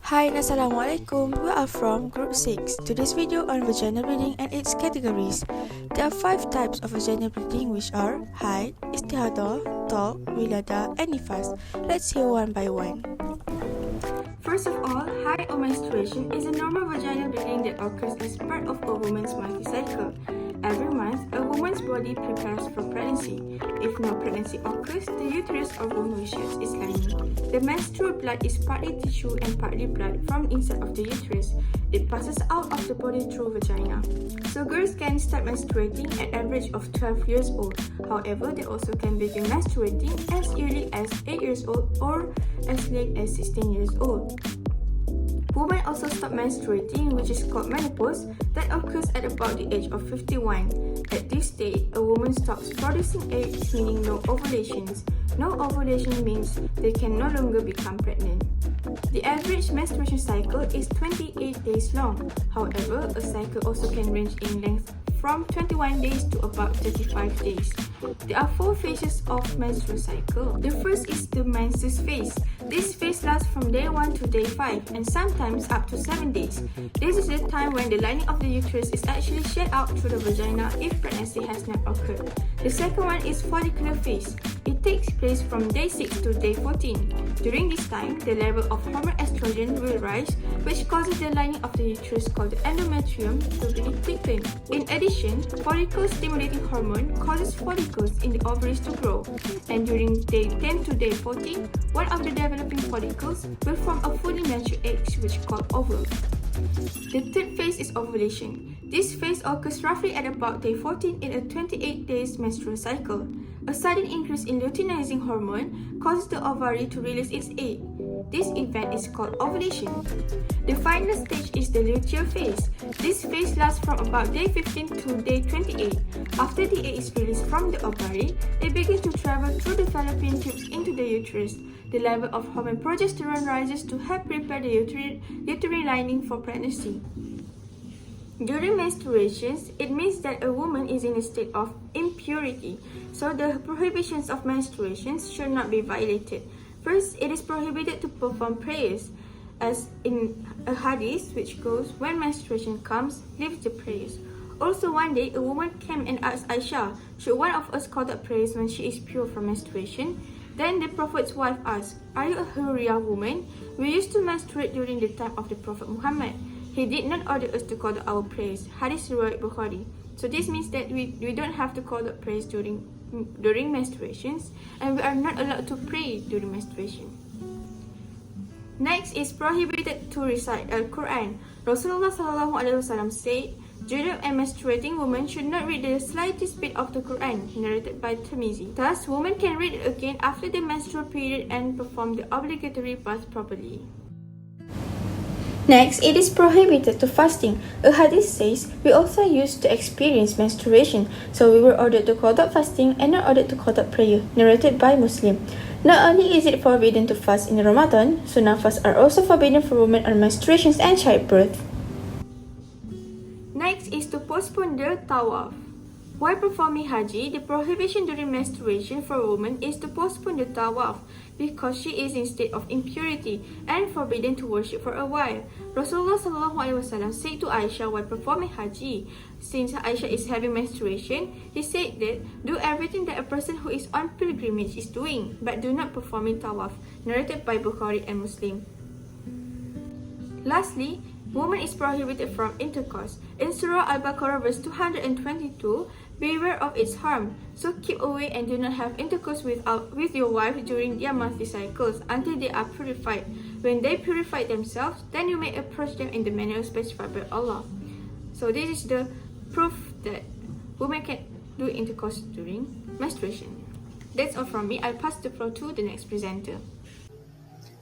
Hi and Assalamualaikum, we are from Group 6. Today's video on vaginal bleeding and its categories. There are 5 types of vaginal bleeding which are haid, istihadah, talq, wilada and nifas. Let's hear one by one. First of all, haid or menstruation is a normal vaginal bleeding that occurs as part of a woman's monthly cycle. Every month, a woman's body prepares for pregnancy. If no pregnancy occurs, the uterus or womb reshapes its lining. The menstrual blood is partly tissue and partly blood from inside of the uterus. It passes out of the body through vagina. So girls can start menstruating at average of 12 years old. However, they also can begin menstruating as early as 8 years old or as late as 16 years old. Women also stop menstruating, which is called menopause, that occurs at about the age of 51. At this stage, a woman stops producing eggs, meaning no ovulations. No ovulation means they can no longer become pregnant. The average menstruation cycle is 28 days long. However, a cycle also can range in length from 21 days to about 35 days. There are 4 phases of menstrual cycle. The first is the menses phase. This phase lasts from day 1 to day 5 and sometimes up to 7 days. This is the time when the lining of the uterus is actually shed out through the vagina if pregnancy has not occurred. The second one is follicular phase. It takes place from day 6 to day 14. During this time, the level of hormone estrogen will rise, which causes the lining of the uterus called the endometrium to be thickened. In addition, follicle-stimulating hormone causes follicles in the ovaries to grow, and during day 10 to day 14, one of the developing follicles will form a fully matured egg, which is called ovule. The third phase is ovulation. This phase occurs roughly at about day 14 in a 28 days menstrual cycle. A sudden increase in luteinizing hormone causes the ovary to release its egg. This event is called ovulation. The final stage is the luteal phase. This phase lasts from about day 15 to day 28. After the egg is released from the ovary, it begins to travel through the fallopian tubes into the uterus. The level of hormone progesterone rises to help prepare the uterine lining for pregnancy. During menstruations, it means that a woman is in a state of impurity, so the prohibitions of menstruations should not be violated. First, it is prohibited to perform prayers, as in a hadith which goes, when menstruation comes, leave the prayers. Also, one day, a woman came and asked Aisha, should one of us conduct prayers when she is pure from menstruation? Then the Prophet's wife asked, are you a Hurriya woman? We used to menstruate during the time of the Prophet Muhammad. He did not order us to conduct our prayers. Hadith riwayat Bukhari. So this means that we don't have to conduct prayers during menstruations, and we are not allowed to pray during menstruation. Next is prohibited to recite Al-Quran. Rasulullah SAW said, junub and menstruating women should not read the slightest bit of the Quran, narrated by Tirmizi. Thus, women can read it again after the menstrual period and perform the obligatory bath properly. Next, it is prohibited to fasting. A hadith says, we also used to experience menstruation, so we were ordered to conduct fasting and not ordered to conduct prayer, narrated by Muslim. Not only is it forbidden to fast in Ramadan, sunnah fasts are also forbidden for women on menstruations and childbirth. Next is to postpone the tawaf. While performing Haji, the prohibition during menstruation for a woman is to postpone the tawaf because she is in state of impurity and forbidden to worship for a while. Rasulullah SAW said to Aisha while performing Haji, since Aisha is having menstruation, he said that do everything that a person who is on pilgrimage is doing, but do not perform tawaf, narrated by Bukhari and Muslim. Lastly, woman is prohibited from intercourse. In Surah Al-Baqarah verse 222, beware of its harm, so keep away and do not have intercourse with your wife during their monthly cycles until they are purified. When they purify themselves, then you may approach them in the manner specified by Allah. So this is the proof that women can do intercourse during menstruation. That's all from me. I'll pass the floor to the next presenter.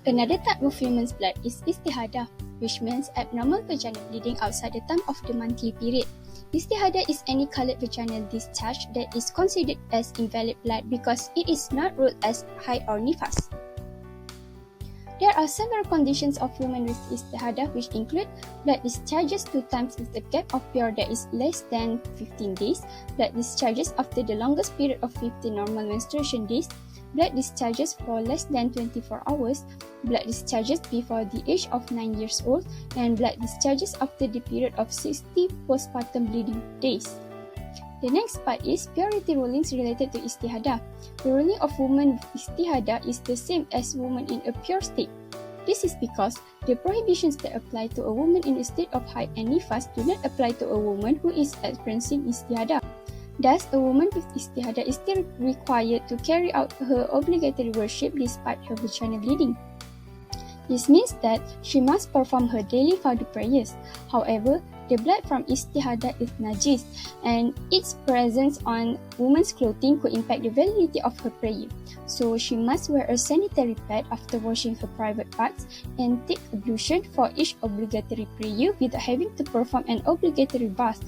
Another type of women's blood is istihadah, which means abnormal vaginal bleeding outside the time of the monthly period. Istihadah is any colored vaginal discharge that is considered as invalid blood because it is not ruled as haid or nifas. There are several conditions of women with istihadah, which include blood discharges 2 times if the gap of period is less than 15 days, blood discharges after the longest period of 15 normal menstruation days, blood discharges for less than 24 hours, blood discharges before the age of 9 years old, and blood discharges after the period of 60 postpartum bleeding days. The next part is purity rulings related to istihadah. The ruling of woman with istihadah is the same as woman in a pure state. This is because the prohibitions that apply to a woman in a state of haid and nifas do not apply to a woman who is experiencing istihadah. Thus, a woman with istihadah is still required to carry out her obligatory worship despite her vaginal bleeding. This means that she must perform her daily fardu prayers. However, the blood from istihadah is najis, and its presence on woman's clothing could impact the validity of her prayer. So she must wear a sanitary pad after washing her private parts and take ablution for each obligatory prayer without having to perform an obligatory bath.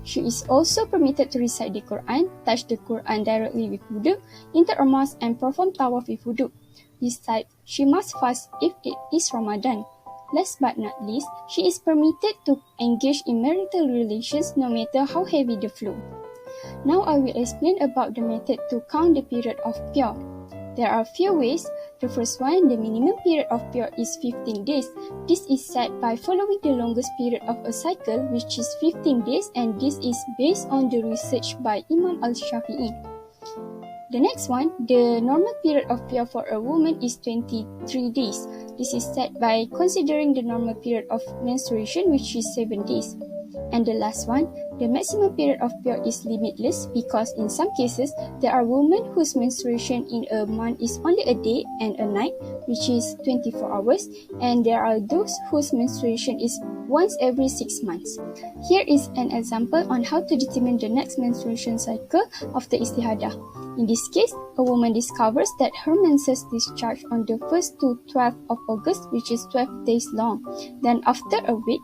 She is also permitted to recite the Quran, touch the Quran directly with wudu, enter a mosque and perform tawaf with wudu. Besides, she must fast if it is Ramadan. Last but not least, she is permitted to engage in marital relations no matter how heavy the flow. Now I will explain about the method to count the period of pure. There are few ways. The first one, the minimum period of pure is 15 days. This is set by following the longest period of a cycle, which is 15 days, and this is based on the research by Imam al-Shafi'i. The next one, the normal period of pure for a woman is 23 days. This is set by considering the normal period of menstruation, which is 7 days. And the last one, the maximum period of pure is limitless because in some cases, there are women whose menstruation in a month is only a day and a night, which is 24 hours, and there are those whose menstruation is once every 6 months. Here is an example on how to determine the next menstruation cycle of the istihadah. In this case, a woman discovers that her menses discharge on the 1st to 12th of August, which is 12 days long. Then after a week,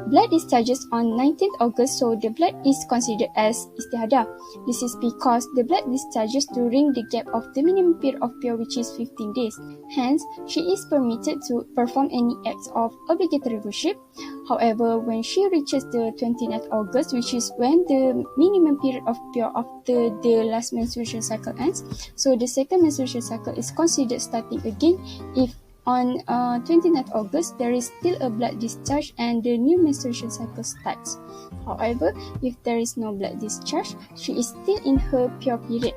blood discharges on 19th August, so the blood is considered as istihadah. This is because the blood discharges during the gap of the minimum period of pure, which is 15 days. Hence, she is permitted to perform any acts of obligatory worship. However, when she reaches the 29th August, which is when the minimum period of pure after the last menstruation cycle ends, so the second menstruation cycle is considered starting again if on 29th August there is still a blood discharge and the new menstruation cycle starts. However, if there is no blood discharge, she is still in her pure period.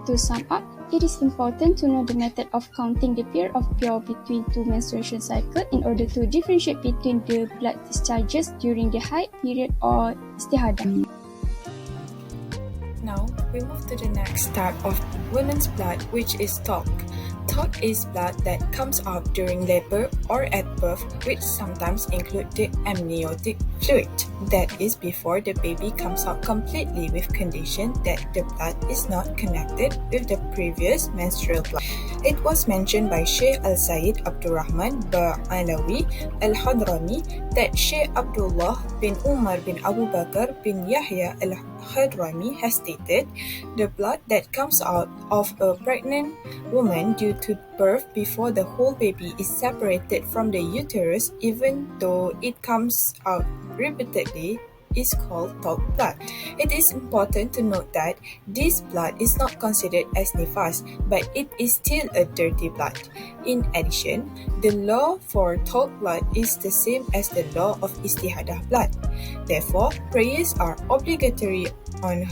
To sum up, it is important to know the method of counting the period of pure between two menstruation cycles in order to differentiate between the blood discharges during the haid period or istihadah. Now, we move to the next type of women's blood, which is talc. Talc is blood that comes out during labor or at birth, which sometimes include the amniotic fluid. That is before the baby comes out completely, with condition that the blood is not connected with the previous menstrual blood. It was mentioned by Sheikh Al-Sayyid Abdurrahman Ba'alawi Al-Hadrami that Sheikh Abdullah bin Umar bin Abu Bakr bin Yahya Al-Hadrami has stated, the blood that comes out of a pregnant woman due to birth before the whole baby is separated from the uterus, even though it comes out repeatedly, is called talc blood. It is important to note that this blood is not considered as nifas, but it is still a dirty blood. In addition, the law for talc blood is the same as the law of istihadah blood. Therefore, prayers are obligatory on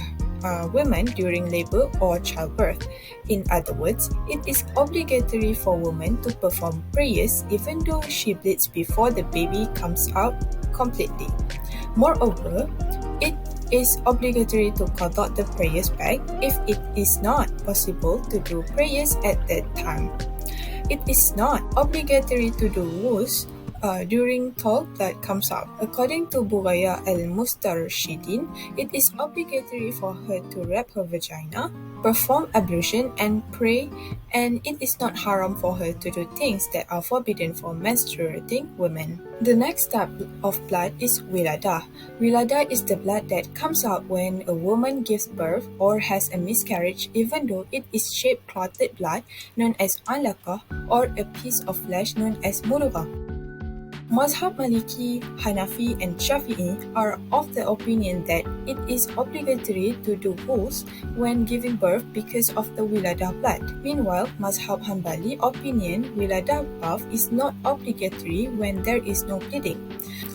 women during labor or childbirth. In other words, it is obligatory for women to perform prayers even though she bleeds before the baby comes out completely. Moreover, it is obligatory to conduct the prayers back if it is not possible to do prayers at that time. It is not obligatory to do wudu during talc that comes out. According to Bughaya al-Mustarshidin, it is obligatory for her to wrap her vagina, perform ablution and pray, and it is not haram for her to do things that are forbidden for menstruating women. The next type of blood is wilada. Wilada is the blood that comes out when a woman gives birth or has a miscarriage, even though it is shaped clotted blood known as alaqah or a piece of flesh known as murugah. Mazhab Maliki, Hanafi, and Shafi'i are of the opinion that it is obligatory to do ghusl when giving birth because of the wiladah blood. Meanwhile, Mazhab Hanbali opinion wiladah bath is not obligatory when there is no bleeding.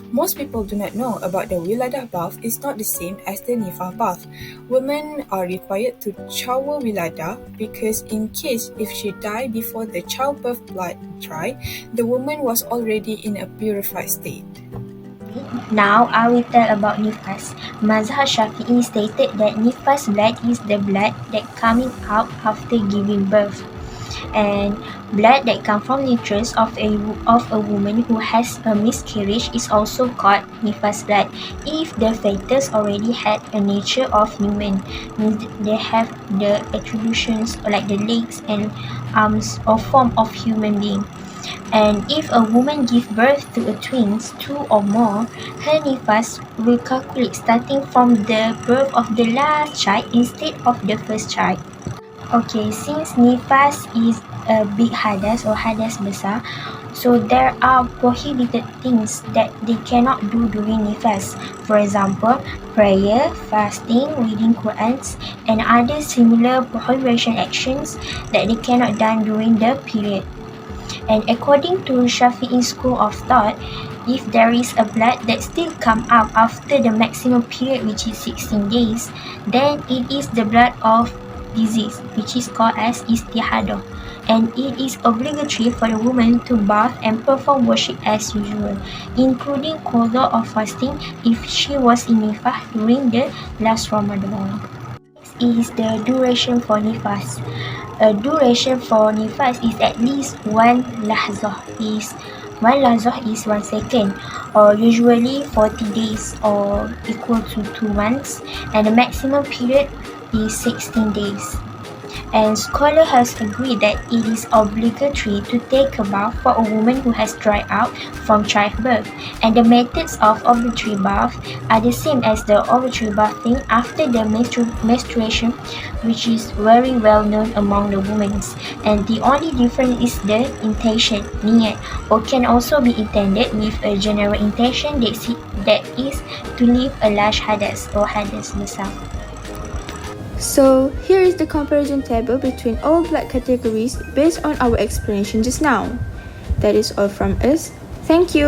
Most people do not know about the wiladah bath is not the same as the nifas bath. Women are required to shower wiladah because in case if she died before the childbirth blood dry, the woman was already in a purified state. Now I will tell about nifas. Mazhab Shafi'i stated that nifas blood is the blood that coming out after giving birth, and blood that comes from the uterus of a woman who has a miscarriage is also called nifas blood if the fetus already had a nature of human, means they have the attributions like the legs and arms or form of human being. And if a woman gives birth to a twins, two or more, her nifas will calculate starting from the birth of the last child instead of the first child. Okay, since nifas is a big hadas or hadas besar, so there are prohibited things that they cannot do during nifas. For example, prayer, fasting, reading Qurans, and other similar prohibition actions that they cannot done during the period. And according to Shafi'i school of thought, if there is a blood that still come up after the maximum period, which is 16 days, then it is the blood of disease, which is called as istihadah, and it is obligatory for the woman to bath and perform worship as usual, including qada or fasting if she was in nifas during the last Ramadan. Next is the duration for nifas. A duration for nifas is at least one lahzah. One lahzah is 1 second, or usually 40 days or equal to 2 months, and the maximum period is 16 days. And scholar has agreed that it is obligatory to take a bath for a woman who has dried out from childbirth, and the methods of obligatory bath are the same as the obligatory bathing after the menstruation, which is very well known among the women, and the only difference is the intention, niyat, or can also be intended with a general intention that is to leave a large hadas or hadas besar. So, here is the comparison table between all blood categories based on our explanation just now. That is all from us. Thank you.